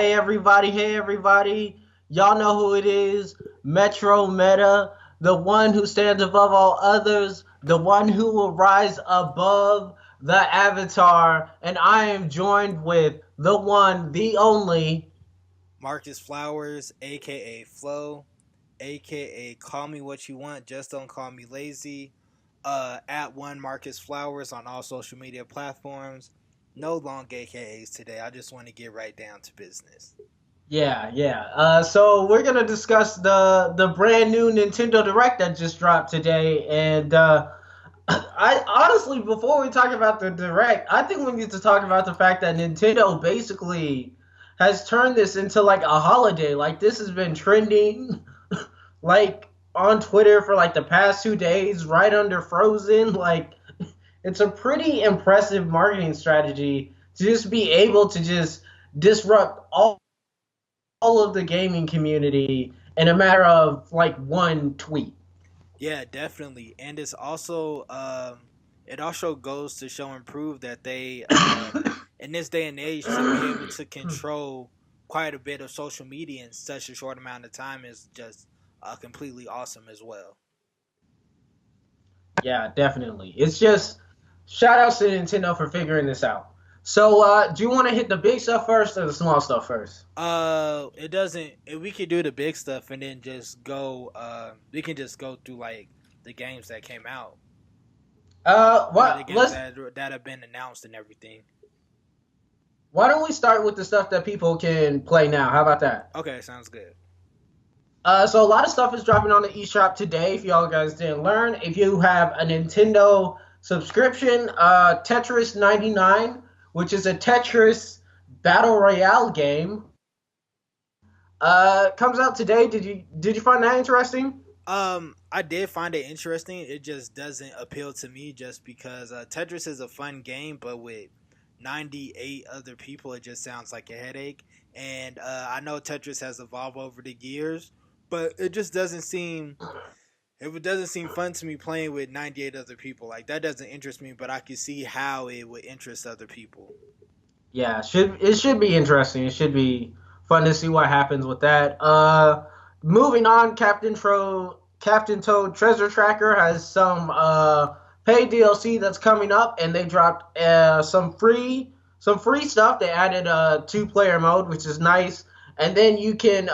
Hey everybody. Y'all know who it is. Metro Meta, the one who stands above all others, the one who will rise above the avatar. And I am joined with the one, the only. Marcus Flowers, aka Flo, aka Call Me What You Want, Just Don't Call Me Lazy. At one Marcus Flowers on all social media platforms. No long AKAs today. I just want to get right down to business. So we're gonna discuss the brand new Nintendo Direct that just dropped today, and I honestly, before we talk about the direct, I think we need to talk about the fact that Nintendo basically has turned this into like a holiday. Like this has been trending like on Twitter for like the past 2 days, right under Frozen. Like it's a pretty impressive marketing strategy to just be able to just disrupt all of the gaming community in a matter of like one tweet. Yeah, definitely. And it also goes to show and prove that they in this day and age to be able to control quite a bit of social media in such a short amount of time is just completely awesome as well. Yeah, definitely. It's just shout outs to Nintendo for figuring this out. So, do you want to hit the big stuff first or the small stuff first? It doesn't. If we could do the big stuff and then just go. We can just go through like the games that came out or the What? games Let's. that have been announced and everything. Why don't we start with the stuff that people can play now? How about that? Okay, sounds good. So a lot of stuff is dropping on the eShop today. If y'all guys didn't learn, if you have a Nintendo subscription, Tetris 99, which is a Tetris battle royale game, comes out today. Did you find that interesting? I did find it interesting. It just doesn't appeal to me just because Tetris is a fun game, but with 98 other people, it just sounds like a headache. And I know Tetris has evolved over the years, but it doesn't seem fun to me playing with 98 other people. Like that doesn't interest me, but I can see how it would interest other people. Yeah, it should be interesting. It should be fun to see what happens with that. Moving on, Captain Toad Treasure Tracker has some paid DLC that's coming up, and they dropped some free stuff. They added a two-player mode, which is nice. And then you can,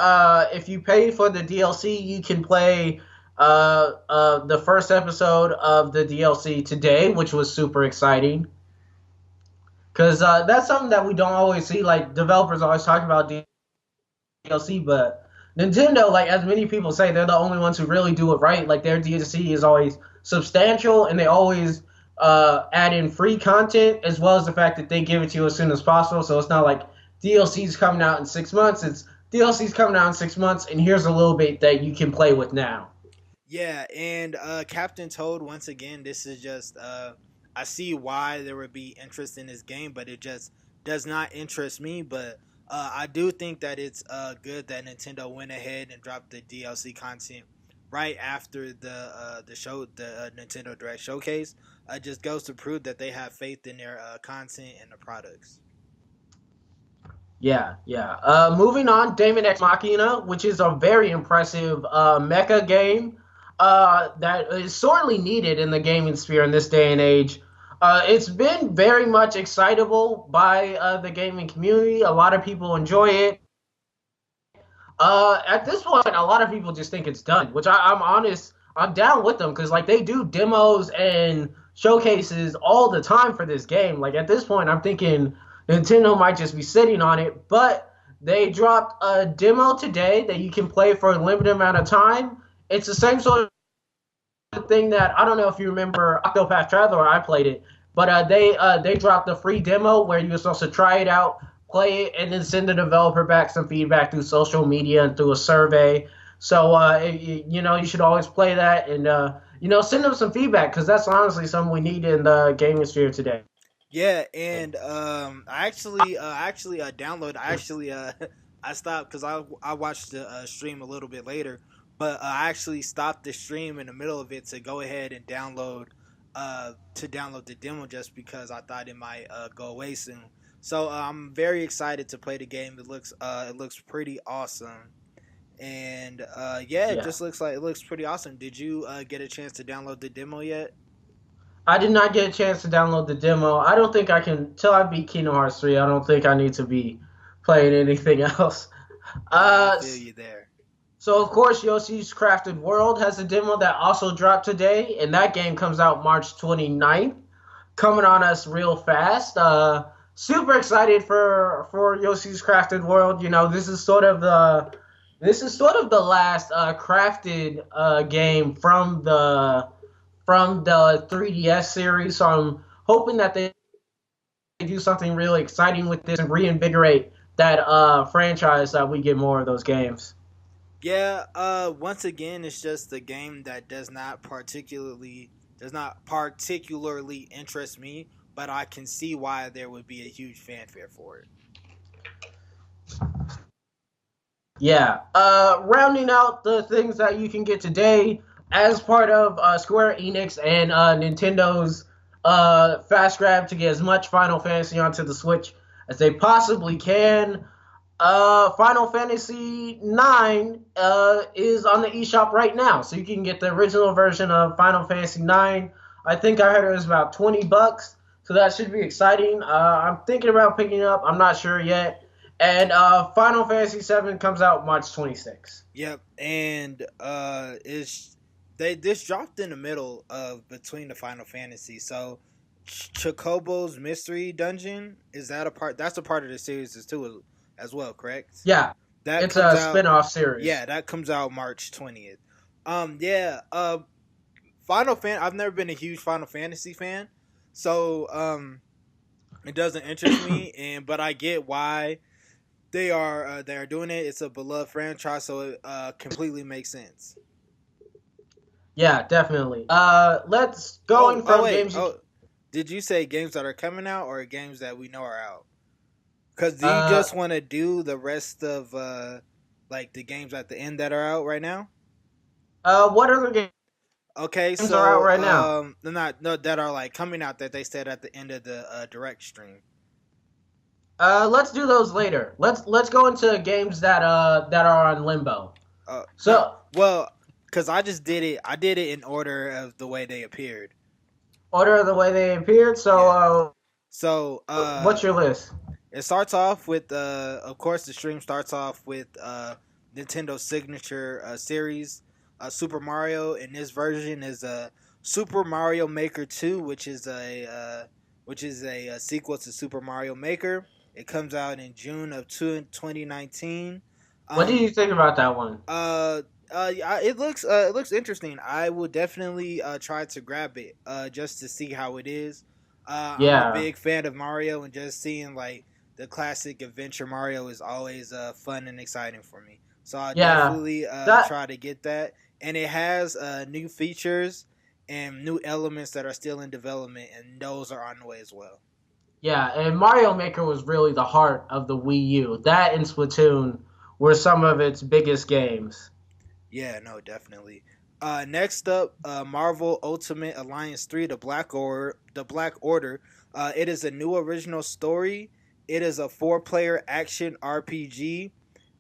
if you pay for the DLC, you can play the first episode of the DLC today, which was super exciting. Because that's something that we don't always see. Like developers always talk about DLC, but Nintendo, like as many people say, they're the only ones who really do it right. Like their DLC is always substantial, and they always add in free content as well as the fact that they give it to you as soon as possible. So it's not like DLC's coming out in 6 months. It's DLC's coming out in 6 months, and here's a little bit that you can play with now. Yeah, and Captain Toad once again. This is just I see why there would be interest in this game, but it just does not interest me. But I do think that it's good that Nintendo went ahead and dropped the DLC content right after the Nintendo Direct showcase. It just goes to prove that they have faith in their content and the products. Yeah. Moving on, Damon X Machina, which is a very impressive mecha game that is sorely needed in the gaming sphere in this day and age. It's been very much excitable by the gaming community. A lot of people enjoy it. At this point, a lot of people just think it's done, which I'm honest, I'm down with them because like they do demos and showcases all the time for this game. Like at this point, I'm thinking Nintendo might just be sitting on it, but they dropped a demo today that you can play for a limited amount of time. It's the same sort of thing that I don't know if you remember Octopath Traveler. I played it, but they dropped a free demo where you were supposed to try it out, play it, and then send the developer back some feedback through social media and through a survey. So you should always play that and send them some feedback because that's honestly something we need in the gaming sphere today. Yeah, and I actually download. I actually I stopped because I watched the stream a little bit later, but I actually stopped the stream in the middle of it to go ahead and download the demo just because I thought it might go away soon. So I'm very excited to play the game. It looks pretty awesome, and yeah, it Yeah. just looks like it looks pretty awesome. Did you get a chance to download the demo yet? I did not get a chance to download the demo. I don't think I can till I beat Kingdom Hearts 3. I don't think I need to be playing anything else. Yeah, I Uh, feel you there. so of course Yoshi's Crafted World has a demo that also dropped today, and that game comes out March 29th, coming on us real fast. Super excited for Yoshi's Crafted World. You know, this is sort of the last crafted game from the 3DS series. So I'm hoping that they do something really exciting with this and reinvigorate that franchise that we get more of those games. Yeah, once again, it's just a game that does not particularly interest me, but I can see why there would be a huge fanfare for it. Yeah. Rounding out the things that you can get today as part of Square Enix and Nintendo's fast grab to get as much Final Fantasy onto the Switch as they possibly can. Final Fantasy 9 is on the eShop right now, so you can get the original version of Final Fantasy 9. I think I heard it was about $20, so that should be exciting. I'm thinking about picking it up. I'm not sure yet. And Final Fantasy 7 comes out March 26th. Yep, and is they this dropped in the middle of between the Final Fantasy. So Chocobo's Mystery Dungeon, is that a part? That's a part of the series too, as well, correct? Yeah, That it's comes a out. spin-off series. Yeah, that comes out March 20th. Yeah. Final Fan. I've never been a huge Final Fantasy fan, so it doesn't interest me. But I get why they are doing it. It's a beloved franchise, so it completely makes sense. Yeah, definitely. Let's Oh, going oh from wait. games. Oh, did you say games that are coming out or games that we know are out? Because do you Uh, just want to do the rest of like the games at the end that are out right now? what other Okay, games are out so right now? they're not no that are like coming out that they said at the end of the direct stream. Let's do those later. Let's go into games that are on limbo. No, So well, because I just did it. I did it in order of the way they appeared. order of the way they appeared. So Yeah. So what's your list? it starts off with of course the stream starts off with Nintendo's signature series, Super Mario. And this version is Super Mario Maker 2, which is a sequel to Super Mario Maker. It comes out in June of 2019. What do Um, you think about that one? it looks interesting. I will definitely try to grab it just to see how it is. I'm a Yeah, big fan of Mario, and just seeing like the classic adventure Mario is always fun and exciting for me. So I yeah. definitely That try to get that, and it has new features and new elements that are still in development, and those are on the way as well. yeah. And Mario Maker was really the heart of the Wii U. That and Splatoon were some of its biggest games. Yeah, no, definitely. Next up, Marvel Ultimate Alliance 3, The Black Order. The Black Order. It is a new original story. It is a four-player action RPG.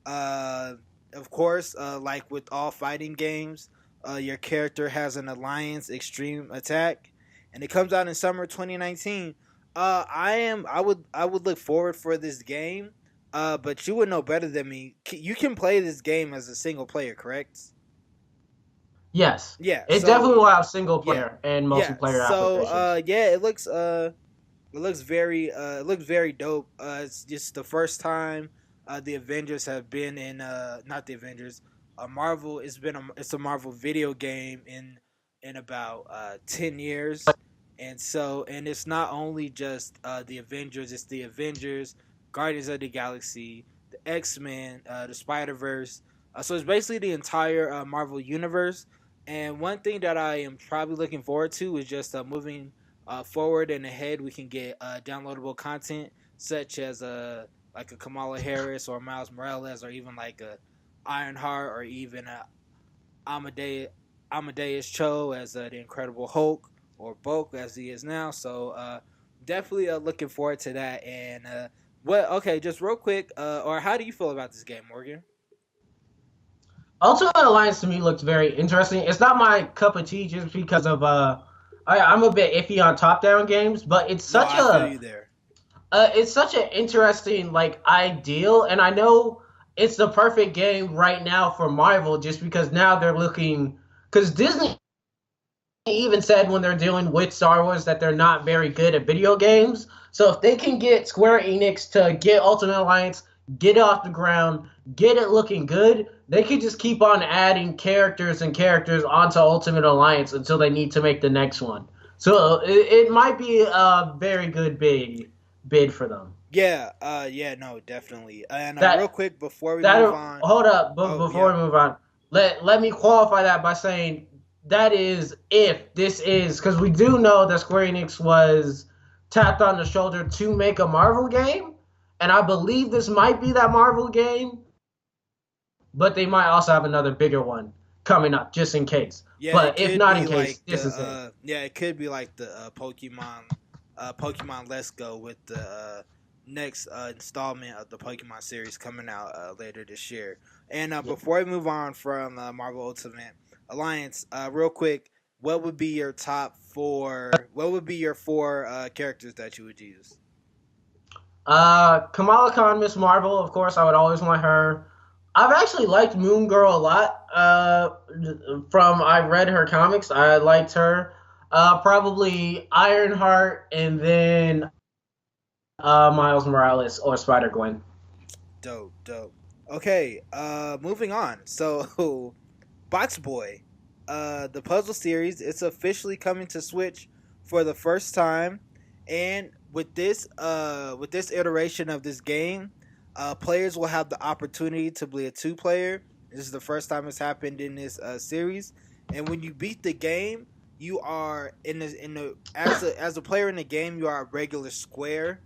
Uh, of course, like with all fighting games, your character has an alliance extreme attack, and it comes out in summer 2019. I would look forward for this game. But you would know better than me. You can play this game as a single player, correct? Yes, Yeah. it definitely will have single Yeah, player and yeah. multiplayer applications. Yeah, it looks very dope. It's just the first time the Avengers have been in not the Avengers, Marvel. It's a Marvel video game in about 10 years, and it's not only just the Avengers. It's the Avengers, Guardians of the Galaxy, the X-Men, the Spider Verse. So it's basically the entire Marvel universe. And one thing that I am probably looking forward to is just moving forward and ahead. We can get downloadable content such as like a Kamala Harris or Miles Morales, or even like a Ironheart, or even a Amadeus Cho as the Incredible Hulk, or Bulk as he is now. So definitely looking forward to that. And what? Okay, just real quick, or how do you feel about this game, Morgan? Ultimate Alliance to me looks very interesting. It's not my cup of tea just because of I'm a bit iffy on top-down games, but No, I feel you there. it's such an interesting like ideal, and I know it's the perfect game right now for Marvel just because now they're looking because Disney even said when they're dealing with Star Wars that they're not very good at video games. So if they can get Square Enix to get Ultimate Alliance, get it off the ground, get it looking good, they could just keep on adding characters and characters onto Ultimate Alliance until they need to make the next one. So it might be a very good bid for them. Yeah, yeah, no, definitely. And real That quick before we that move on, hold up, oh before yeah, we move on, let me qualify that by saying that is if this is because we do know that Square Enix was tapped on the shoulder to make a Marvel game, and I believe this might be that Marvel game, but they might also have another bigger one coming up just in case. yeah, it But if could not in be case, like this the is it. yeah, it could be like the Pokemon Let's Go with the next installment of the Pokemon series coming out later this year. And Yeah. before we move on from Marvel Ultimate Alliance, real quick, what would be your top four? What would be your four characters that you would use? Kamala Khan, Miss Marvel, of course, I would always want her. I've actually liked Moon Girl a lot. From I read her comics, I liked her. Probably Ironheart, and then Miles Morales or Spider Gwen. Dope, dope. Okay, moving on. So, Box Boy, the puzzle series, it's officially coming to Switch for the first time, and with this iteration of this game, players will have the opportunity to play a two-player. This is the first time it's happened in this series, and when you beat the game, you are in the as a player in the game, you are a regular square.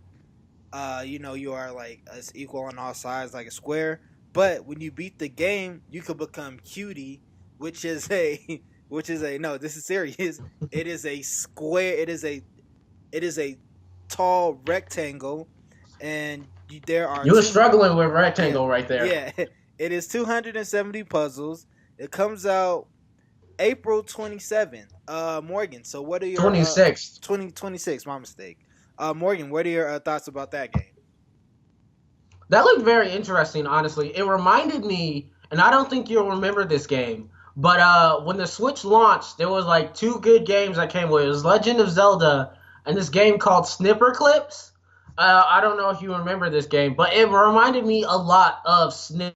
You are like it's equal on all sides, like a square. But when you beat the game, you can become cutie, which is a which is a no. This is serious. It is a square. It is a tall rectangle, and there are You were two. struggling with Yeah, Rectangle right there. yeah. It is 270 puzzles. It comes out April 27th. Morgan. So what are your 26th. 2026? My mistake. Morgan, what are your thoughts about that game? That looked very interesting, honestly. It reminded me, and I don't think you'll remember this game, but when the Switch launched, there was like two good games that came with it. It was Legend of Zelda and this game called Snipper Clips. I don't know if you remember this game, but it reminded me a lot of Snipper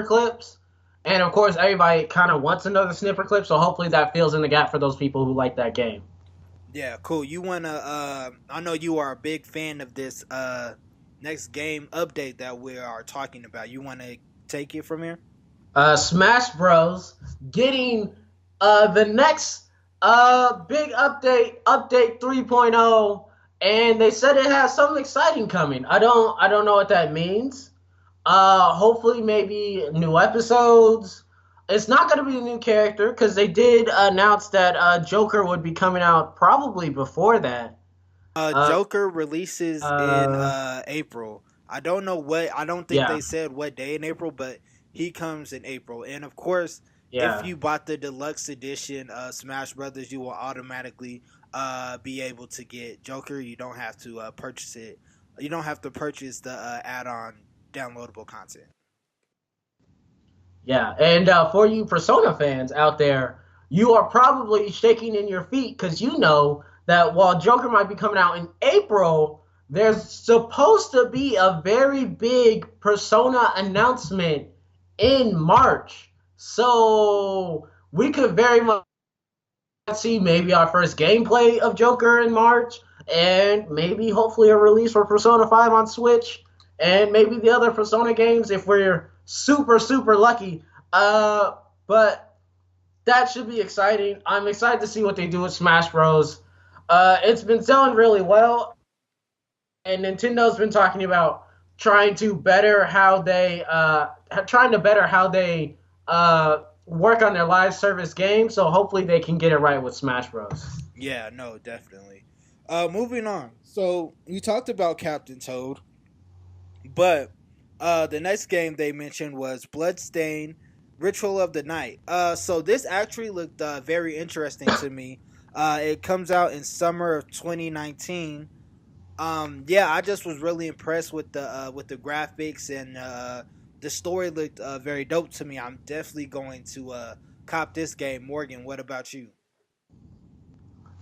Clips. And of course, everybody kind of wants another Snipper Clip, so hopefully that fills in the gap for those people who like that game. Yeah, cool. You wanna? I know you are a big fan of this next game update that we are talking about. You wanna take it from here? Smash Bros. Getting the next big update 3.0, and they said it has something exciting coming. I don't know what that means. Hopefully maybe new episodes. It's not going to be a new character because they did announce that Joker would be coming out probably before that. Uh, Joker releases in uh, April. I don't know what. I don't think yeah, they said what day in April, but he comes in April. And of course, if yeah. you bought the deluxe edition of Smash Brothers, you will automatically be able to get Joker. You don't have to purchase it. You don't have to purchase the add-on downloadable content. Yeah, and for you Persona fans out there, you are probably shaking in your feet because you know that while Joker might be coming out in April, there's supposed to be a very big Persona announcement in March. So we could very much see maybe our first gameplay of Joker in March, and maybe hopefully a release for Persona 5 on Switch, and maybe the other Persona games if we're super lucky. But that should be exciting. I'm excited to see what they do with Smash Bros. It's been selling really well, and Nintendo's been talking about trying to better how they work on their live service game. So hopefully they can get it right with Smash Bros. Yeah, no, definitely. Moving on. So you talked about Captain Toad, but the next game they mentioned was Bloodstain Ritual of the Night. So this actually looked very interesting to me. It comes out in summer of 2019. Yeah, I just was really impressed with the graphics, and the story looked very dope to me. I'm definitely going to cop this game. Morgan, what about you?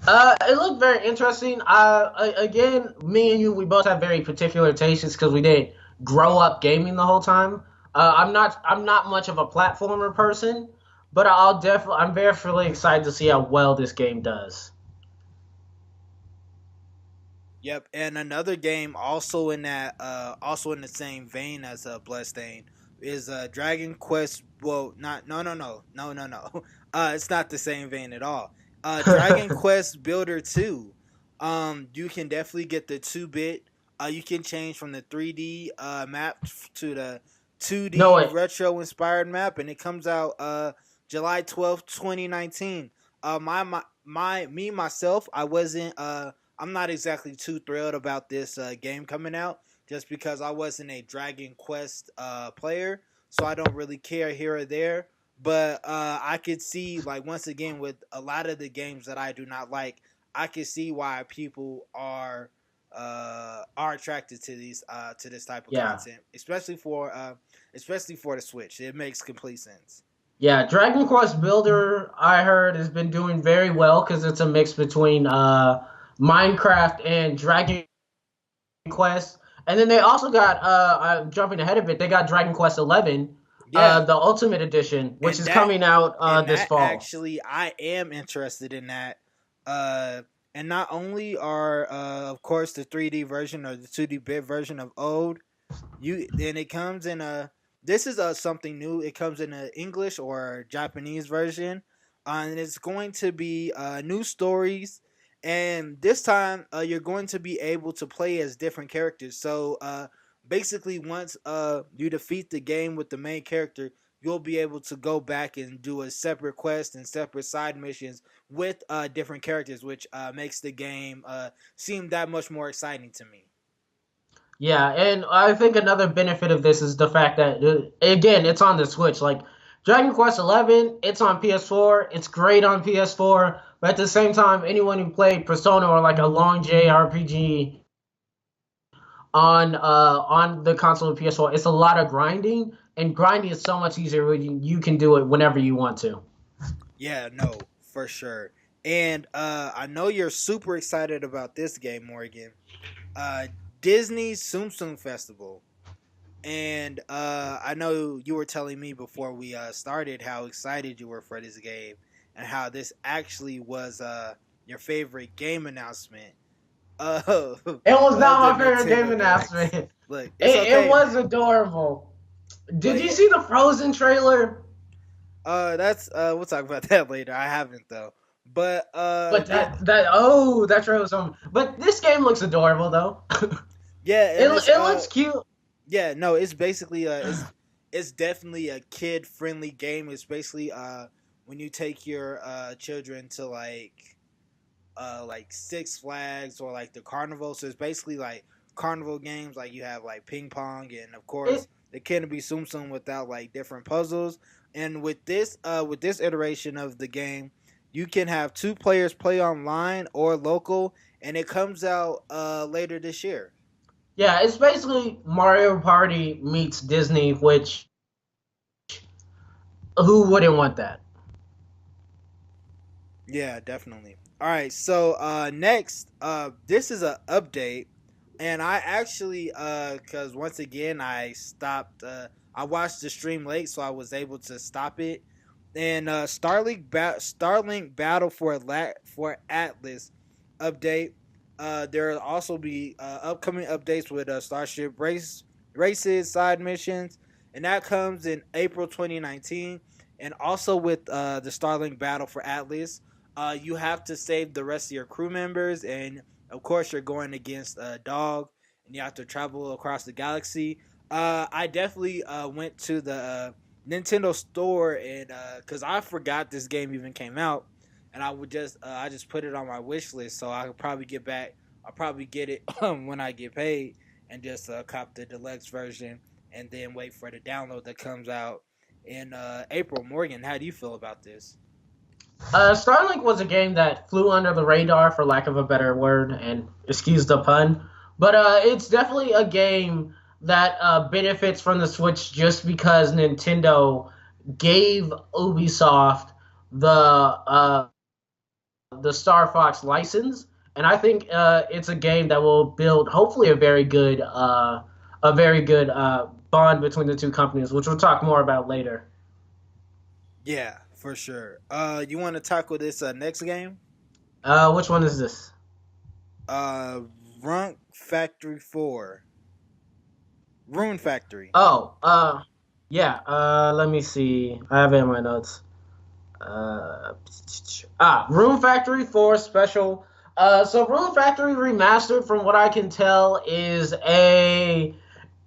It looked very interesting. Again, me and you, we both have very particular tastes because we didn't grow up gaming the whole time. I'm not much of a platformer person, but I'm very really excited to see how well this game does. Yep, and another game also in that also in the same vein as Bloodstain is Dragon Quest. Well, not no. It's not the same vein at all. Dragon Quest Builder 2. You can definitely get the 2-bit. You can change from the 3D map to the No, 2D wait. retro inspired map, and it comes out July 12th, 2019. Me myself, I wasn't I'm not exactly too thrilled about this game coming out, just because I wasn't a Dragon Quest player, so I don't really care here or there. But I could see, like, once again, with a lot of the games that I do not like, I can see why people are attracted to this type of Yeah. content, especially for the Switch. It makes complete sense. Yeah, Dragon Quest Builder, I heard, has been doing very well because it's a mix between Minecraft and Dragon Quest. And then they also got, I'm jumping ahead of it, they got Dragon Quest 11, Yeah, the Ultimate Edition, which and is coming out this that fall. actually I am interested in that. Uh, and not only are of course the 3D version or the 2D bit version of old, you then it comes in a this is something new. It comes in a English or Japanese version, and it's going to be new stories. And this time, you're going to be able to play as different characters. So basically, once you defeat the game with the main character, you'll be able to go back and do a separate quest and separate side missions with different characters, which makes the game seem that much more exciting to me. Yeah, and I think another benefit of this is the fact that, again, it's on the Switch. Like, Dragon Quest 11, it's on PS4, it's great on PS4, but at the same time, anyone who played Persona or like a long JRPG on the console of PS4. It's a lot of grinding, and grinding is so much easier when you can do it whenever you want to. Yeah, no, for sure. And I know you're super excited about this game, Morgan. Uh, Disney's Tsum Tsum Festival. And I know you were telling me before we started how excited you were for this game and how this actually was your favorite game announcement of, It was of the not my favorite game Nintendo Directs. announcement. Look, it's It okay, was man. adorable. Did But you yeah, see the Frozen trailer? that's we'll talk about that later. I haven't though. But But that trailer was on. But this game looks adorable though. yeah, it and it's it looks cute. yeah, no, it's basically it's definitely a kid friendly game. It's basically when you take your children to like Six Flags or like the carnival. So it's basically like carnival games. Like you have like ping pong, and of It course they can't be Tsum Tsum without like different puzzles. And with this iteration of the game, you can have two players play online or local, and it comes out later this year. yeah, it's basically Mario Party meets Disney, which who wouldn't want that? Yeah, definitely. All right, so next, this is a update, and I actually, cause once again I stopped. I watched the stream late, so I was able to stop it. And Starlink Battle for Atlas update. There will also be upcoming updates with races side missions, and that comes in April 2019. And also with the Starlink Battle for Atlas, you have to save the rest of your crew members, and of course you're going against a dog, and you have to travel across the galaxy. I definitely went to the Nintendo store, and because I forgot this game even came out, and I just put it on my wish list, so I could probably get back. I'll probably get it when I get paid, and just cop the deluxe version, and then wait for the download that comes out in April. Morgan, how do you feel about this? Starlink was a game that flew under the radar, for lack of a better word, and excuse the pun. But it's definitely a game that benefits from the Switch just because Nintendo gave Ubisoft the Star Fox license, and I think it's a game that will build hopefully a very good bond between the two companies, which we'll talk more about later. Yeah, for sure. You want to tackle this next game? Which one is this? Uh, Runk Factory 4. Rune Factory. Oh, yeah. Let me see. I have it in my notes. Uh, Room Factory 4 special. So Room Factory Remastered, from what I can tell,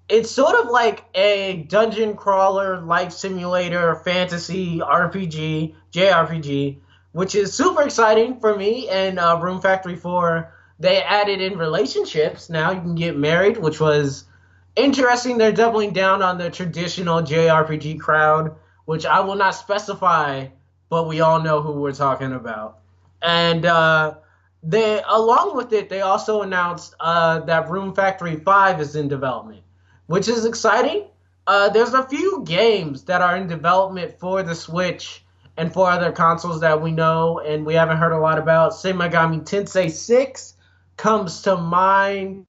it's sort of like a dungeon crawler, life simulator, fantasy RPG, JRPG, which is super exciting for me. And Room Factory 4, they added in relationships. Now you can get married, which was interesting. They're doubling down on the traditional JRPG crowd, which I will not specify, but we all know who we're talking about. And they, along with it, they also announced that Room Factory 5 is in development, which is exciting. There's a few games that are in development for the Switch and for other consoles that we know and we haven't heard a lot about. Shin Megami Tensei 6 comes to mind,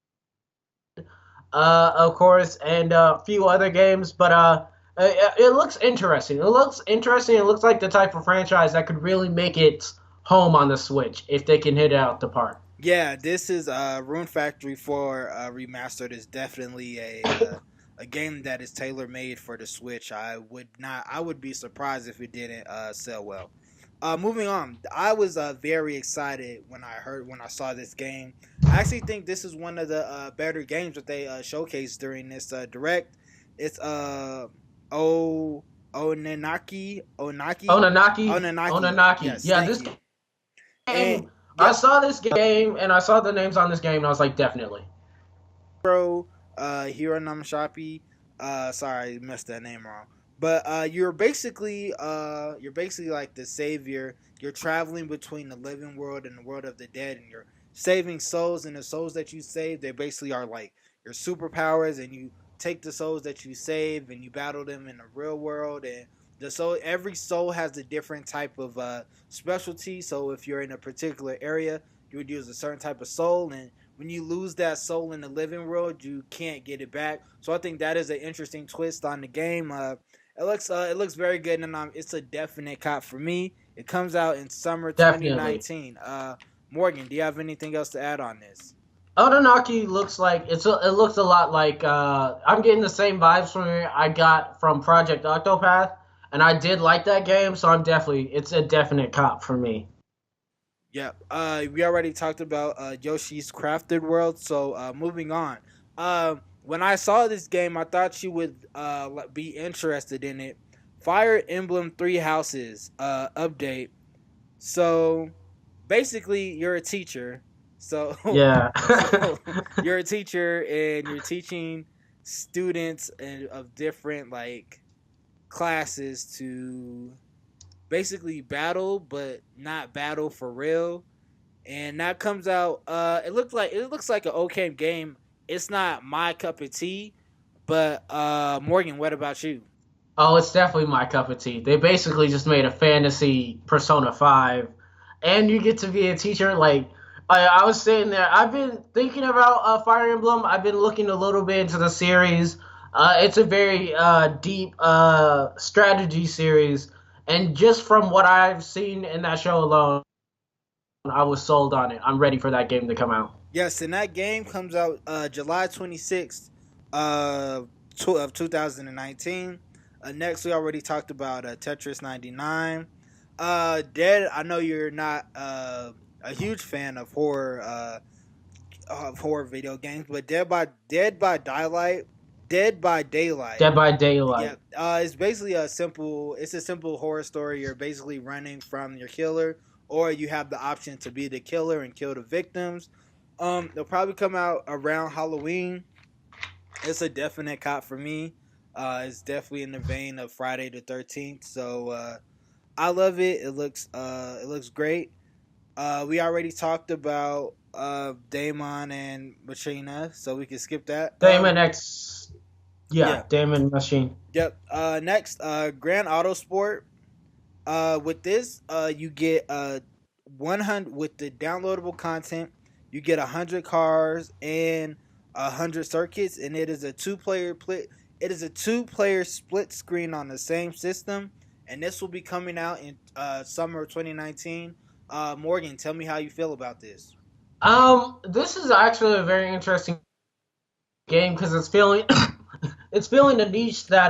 of course, and a few other games. But it looks interesting. It looks interesting. It looks like the type of franchise that could really make its home on the Switch if they can hit it out the park. Yeah, this is Rune Factory 4 remastered is definitely a game that is tailor made for the Switch. I would be surprised if it didn't sell well. Moving on, I was very excited when I saw this game. I actually think this is one of the better games that they showcased during this direct. It's Onenaki Onanaki. Onenaki. Onanaki. Yes, Yeah, thank this you. And game. I yep, saw this game and I saw the names on this game and I was like, definitely. Pro Hironam Shapi. Sorry, I messed that name wrong. But you're basically like the savior. You're traveling between the living world and the world of the dead, and you're saving souls. And the souls that you save, they basically are like your superpowers. And you take the souls that you save and you battle them in the real world. And every soul has a different type of specialty. So if you're in a particular area, you would use a certain type of soul, and when you lose that soul in the living world, you can't get it back. So I think that is an interesting twist on the game. It looks very good, and it's a definite cop for me. It comes out in summer Definitely. 2019. Morgan, do you have anything else to add on this? Otonaki looks like it looks a lot like I'm getting the same vibes from it I got from Project Octopath, and I did like that game, so it's a definite cop for me. Yep. We already talked about Yoshi's Crafted World, so moving on. When I saw this game, I thought you would be interested in it. Fire Emblem Three Houses update. So basically, you're a teacher. So Yeah. so you're a teacher and you're teaching students of different like classes to basically battle, but not battle for real. And that comes out. It looks like an okay game. It's not my cup of tea, but Morgan, what about you? Oh, it's definitely my cup of tea. They basically just made a fantasy Persona 5, and you get to be a teacher. Like, I was sitting there, I've been thinking about Fire Emblem. I've been looking a little bit into the series. It's a very deep strategy series, and just from what I've seen in that show alone, I was sold on it. I'm ready for that game to come out. Yes, and that game comes out July 26th uh, of 2019. Next, we already talked about Tetris 99. Dead, I know you're not a huge fan of horror video games, but Dead by Daylight. Dead by Daylight. Yeah, it's basically a simple horror story. You're basically running from your killer or you have the option to be the killer and kill the victims. They'll probably come out around Halloween. It's a definite cop for me. It's definitely in the vein of Friday the 13th. So I love it. It looks great. We already talked about Damon and Machina, so we can skip that. Damon X. Yeah, Yeah. Damon Machine. Yep. Next, Grand Auto Sport. With this, you get 100 with the downloadable content. You get 100 cars and 100 circuits, and it is a two-player play. It is a two-player split screen on the same system, and this will be coming out in summer of 2019. Morgan, tell me how you feel about this. This is actually a very interesting game because it's feeling it's feeling a niche that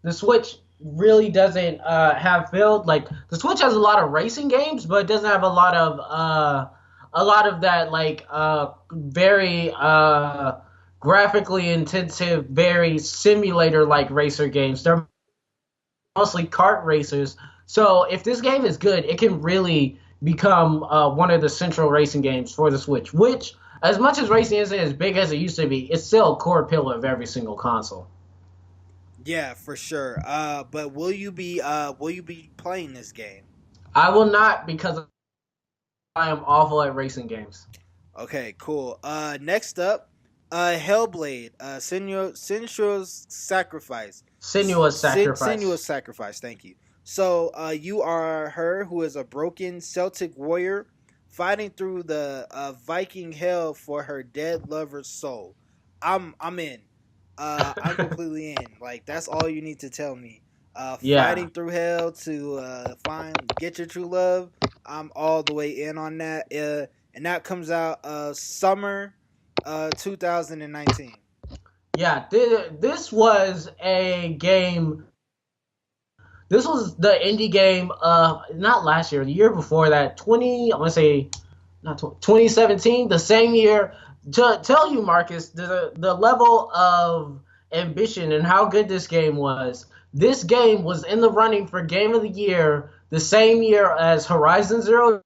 the Switch really doesn't have filled. Like the Switch has a lot of racing games, but it doesn't have a lot of that like very graphically intensive, very simulator like racer games. They're mostly kart racers. So if this game is good, it can really become one of the central racing games for the Switch. Which, as much as racing isn't as big as it used to be, it's still a core pillar of every single console. Yeah, for sure. But will you be playing this game? I will not because I am awful at racing games. Okay, cool. Next up, Hellblade, Senua's Sacrifice. Sinuous Sinuous sacrifice. Sacrifice, thank you. So, you are her who is a broken Celtic warrior fighting through the Viking hell for her dead lover's soul. I'm in. I'm completely in. Like, that's all you need to tell me. Yeah. Fighting through hell to get your true love. I'm all the way in on that. And that comes out summer 2019. Yeah, this was a game. This was the indie game. Not last year, the year before that. I want to say, not 2017, the same year. To tell you, Marcus, the level of ambition and how good this game was. This game was in the running for Game of the Year the same year as Horizon Zero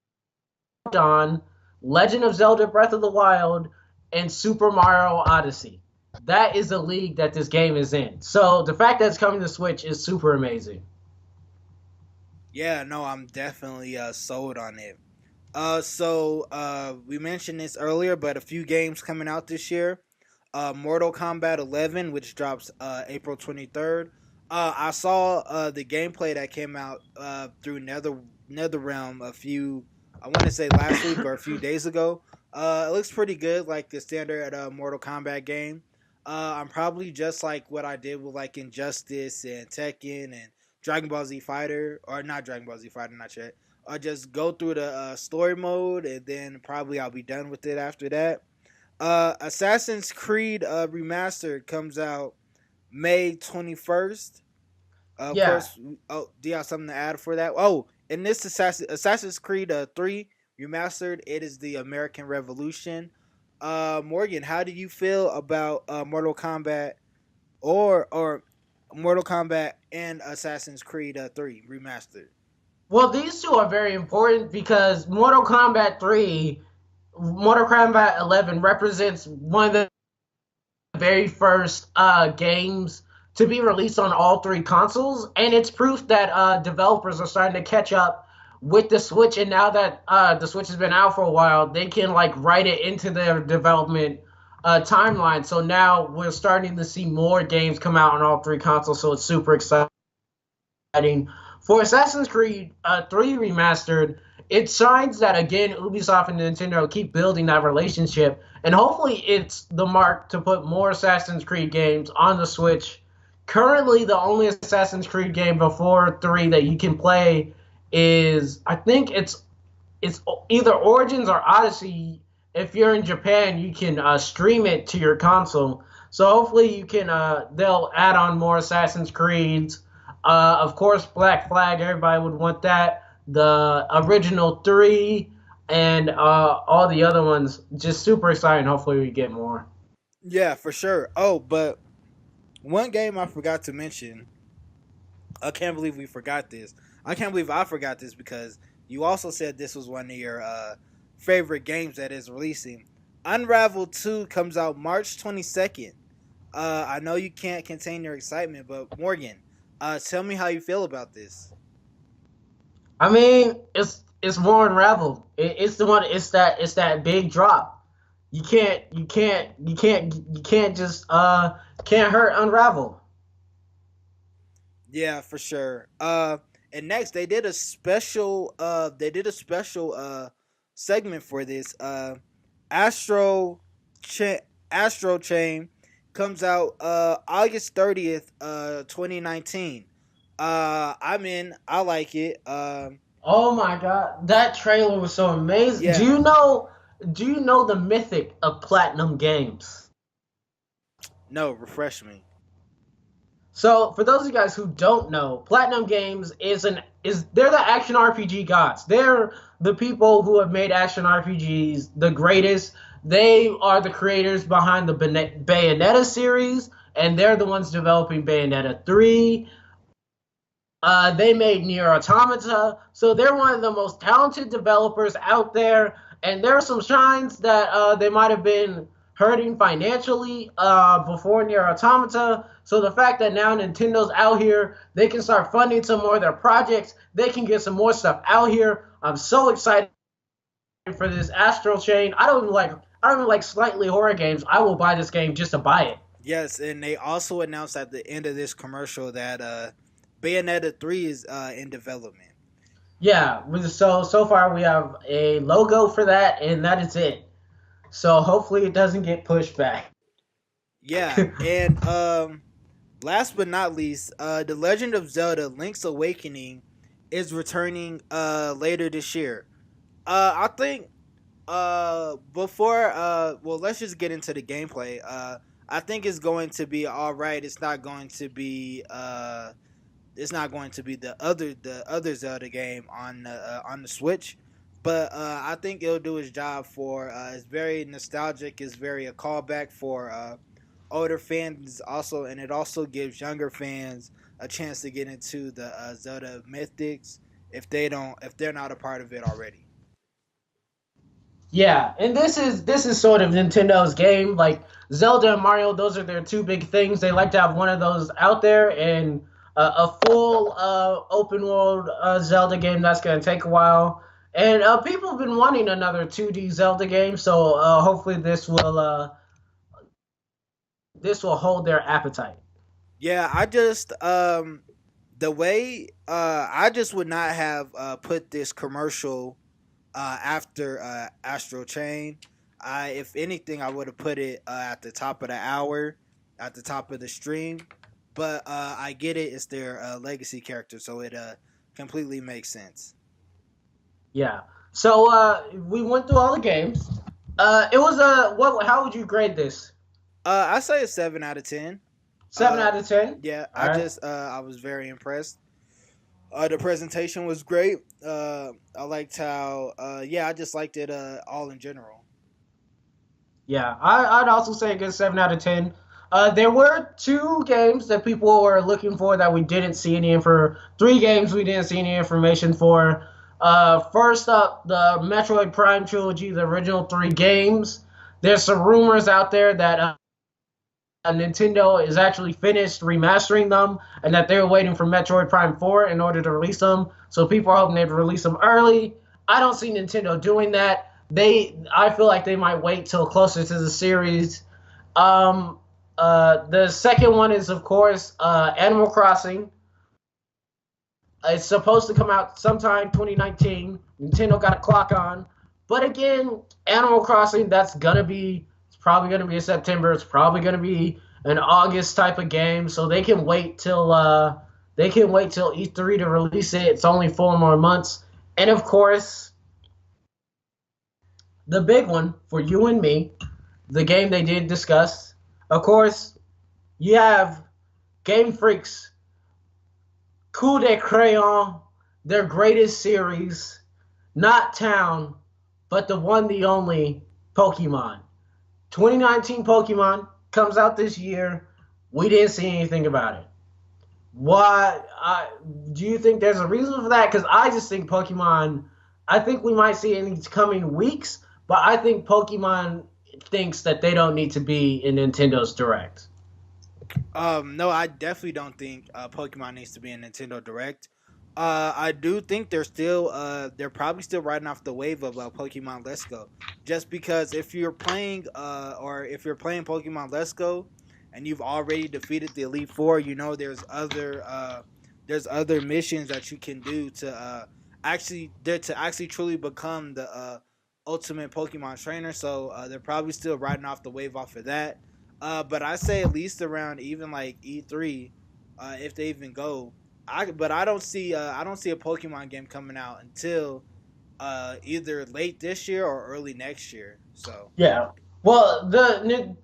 Dawn, Legend of Zelda: Breath of the Wild, and Super Mario Odyssey. That is the league that this game is in. So the fact that it's coming to Switch is super amazing. Yeah, no, I'm definitely sold on it. We mentioned this earlier, but a few games coming out this year. Mortal Kombat 11, which drops April 23rd. I saw the gameplay that came out through NetherRealm I want to say last week or a few days ago. It looks pretty good, like the standard Mortal Kombat game. I'm probably just like what I did with like Injustice and Tekken and Dragon Ball Z Fighter, or not Dragon Ball Z Fighter, not yet. I'll just go through the story mode, and then probably I'll be done with it after that. Assassin's Creed Remastered comes out May 21st. Of Yeah, course, oh, do you have something to add for that? Oh, in this Assassin's Creed 3 Remastered, it is the American Revolution. Morgan, how do you feel about Mortal Kombat or Mortal Kombat and Assassin's Creed 3 Remastered? well, these two are very important because Mortal Kombat 11 represents one of the very first games to be released on all three consoles, and it's proof that developers are starting to catch up with the Switch. And now that the Switch has been out for a while, they can like write it into their development timeline. So now we're starting to see more games come out on all three consoles. So it's super exciting. For Assassin's Creed 3 Remastered, it signs that, again, Ubisoft and Nintendo keep building that relationship, and hopefully it's the mark to put more Assassin's Creed games on the Switch. Currently, the only Assassin's Creed game before 3 that you can play is, I think it's either Origins or Odyssey. If you're in Japan, you can stream it to your console. So hopefully you can they'll add on more Assassin's Creeds. Of course, Black Flag, everybody would want that. The original 3 and all the other ones, just super exciting. Hopefully we get more. Yeah, for sure. Oh, but one game I forgot to mention. I can't believe we forgot this. I can't believe I forgot this because You also said this was one of your favorite games that is releasing. Unravel 2 comes out March 22nd. I know you can't contain your excitement, but Morgan, tell me how you feel about this. I mean, it's more Unraveled. It's the one. It's that big drop. You can't just can't hurt Unravel. Yeah, for sure. And next they did a special. Segment for this. Astro, Cha- Astro Chain comes out August 30th, 2019. I'm in. I like it. Oh my god, that trailer was so amazing. Do Yeah. you know? Do you know the mythic of Platinum Games? No, refresh me. So, for those of you guys who don't know, Platinum Games is they're the action RPG gods. They're the people who have made action RPGs the greatest. They are the creators behind the Bayonetta series, and they're the ones developing Bayonetta 3. They made Nier Automata, so they're one of the most talented developers out there. And there are some shines that they might have been hurting financially before Nier Automata. So the fact that now Nintendo's out here, they can start funding some more of their projects. They can get some more stuff out here. I'm so excited for this Astral Chain. I don't even like slightly horror games. I will buy this game just to buy it. Yes, and they also announced at the end of this commercial that Bayonetta 3 is in development. Yeah, so far we have a logo for that, and that is it. So hopefully it doesn't get pushed back. Yeah, and last but not least, The Legend of Zelda: Link's Awakening is returning later this year. I think before well, let's just get into the gameplay. I think it's going to be all right. It's not going to be the other Zelda game on the Switch, but I think it'll do its job for. It's very nostalgic. It's very a callback for older fans also, and it also gives younger fans a chance to get into the Zelda mythics if they're not a part of it already. Yeah, and this is sort of Nintendo's game. Like Zelda and Mario, those are their two big things. They like to have one of those out there, and a full open world Zelda game that's going to take a while. And people have been wanting another 2D Zelda game, so hopefully this will hold their appetite. Yeah, I just the way I just would not have put this commercial after Astro Chain. If anything, I would have put it at the top of the hour, at the top of the stream. But I get it; it's their legacy character, so it completely makes sense. Yeah. So we went through all the games. It was a what? How would you grade this? I say a 7 out of 10. 7 out of 10. Yeah, All right. I was very impressed. The presentation was great. I liked how I just liked it all in general. Yeah, I'd also say a good 7 out of 10. There were two games that people were looking for that we didn't see any info. Three games we didn't see any information for. First up, the Metroid Prime trilogy, the original three games. There's some rumors out there that Nintendo is actually finished remastering them, and that they're waiting for Metroid Prime 4 in order to release them. So people are hoping they'd release them early. I don't see Nintendo doing that. I feel like they might wait till closer to the series. The second one is, of course, Animal Crossing. It's supposed to come out sometime 2019. Nintendo got a clock on. But again, Animal Crossing, it's probably gonna be in September. It's probably gonna be an August type of game, so they can wait till E3 to release it. It's only 4 more months, and of course, the big one for you and me, the game they did discuss. Of course, you have Game Freak's Coup de Crayon, their greatest series, not Town, but the one, the only Pokemon. 2019 Pokemon comes out this year. We didn't see anything about it. Why? Do you think there's a reason for that? Because I just think Pokemon. I think we might see it in these coming weeks, but I think Pokemon thinks that they don't need to be in Nintendo's Direct. No, I definitely don't think Pokemon needs to be in Nintendo Direct. I do think they're probably still riding off the wave of Pokemon Let's Go. Just because if you're playing Pokemon Let's Go, and you've already defeated the Elite Four, you know there's other missions that you can do to actually truly become the ultimate Pokemon trainer. So they're probably still riding off the wave off of that. But I say at least around even like E3, if they even go. I don't see a Pokemon game coming out until either late this year or early next year. So Yeah. Well, the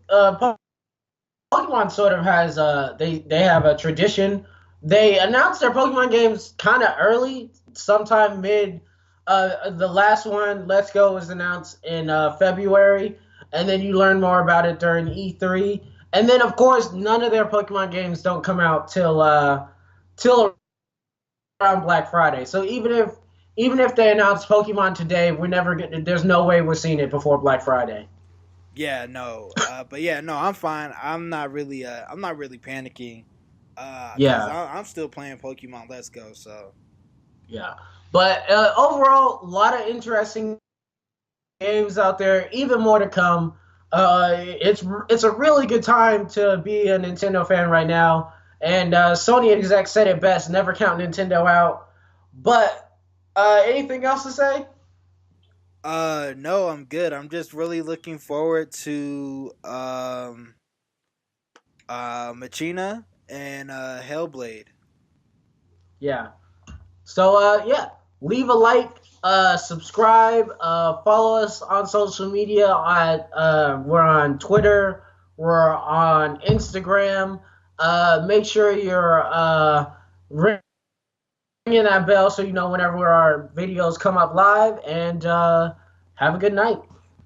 Pokemon sort of has they have a tradition. They announced their Pokemon games kind of early, sometime mid. The last one, Let's Go, was announced in February, and then you learn more about it during E3. And then, of course, none of their Pokemon games don't come out till around Black Friday. So even if they announce Pokemon today, we're never getting. There's no way we're seeing it before Black Friday. yeah, no, but yeah, no, I'm fine. I'm not really panicking, because Yeah. I'm still playing Pokemon Let's Go. So Yeah. But overall, a lot of interesting games out there, even more to come. It's a really good time to be a Nintendo fan right now. And Sony exec said it best: never count Nintendo out. But anything else to say? no, I'm good. I'm just really looking forward to Machina and Hellblade. Yeah. So yeah, leave a like, subscribe, follow us on social media. We're on Twitter, we're on Instagram. Make sure you're ringing that bell so you know whenever our videos come up live. And have a good night.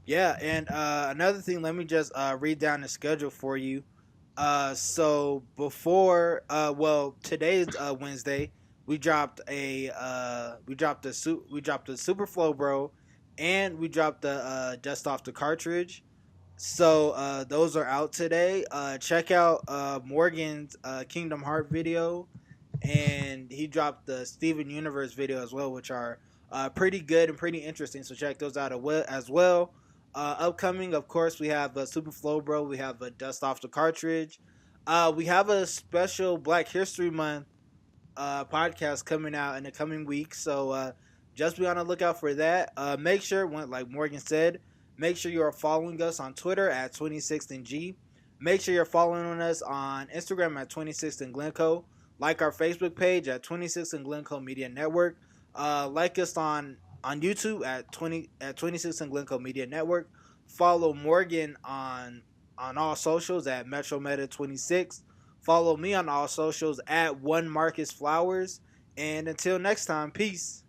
Yeah, and another thing, let me just read down the schedule for you. So today's Wednesday. We dropped the Super Flow Bro, and we dropped the Dust Off the Cartridge. So those are out today. Check out Morgan's Kingdom Heart video, and he dropped the Steven Universe video as well, which are pretty good and pretty interesting. So check those out as well. Upcoming, of course, we have Super Flow Bro. We have Dust Off the Cartridge. We have a special Black History Month podcast coming out in the coming weeks. So just be on the lookout for that. Make sure, like Morgan said, make sure you are following us on Twitter at 26thG. Make sure you're following us on Instagram at 26th and Glencoe. Like our Facebook page at 26th and Glencoe Media Network. Like us on YouTube at 26th and Glencoe Media Network. Follow Morgan on all socials at MetroMeta26. Follow me on all socials at One Marcus Flowers. And until next time, peace.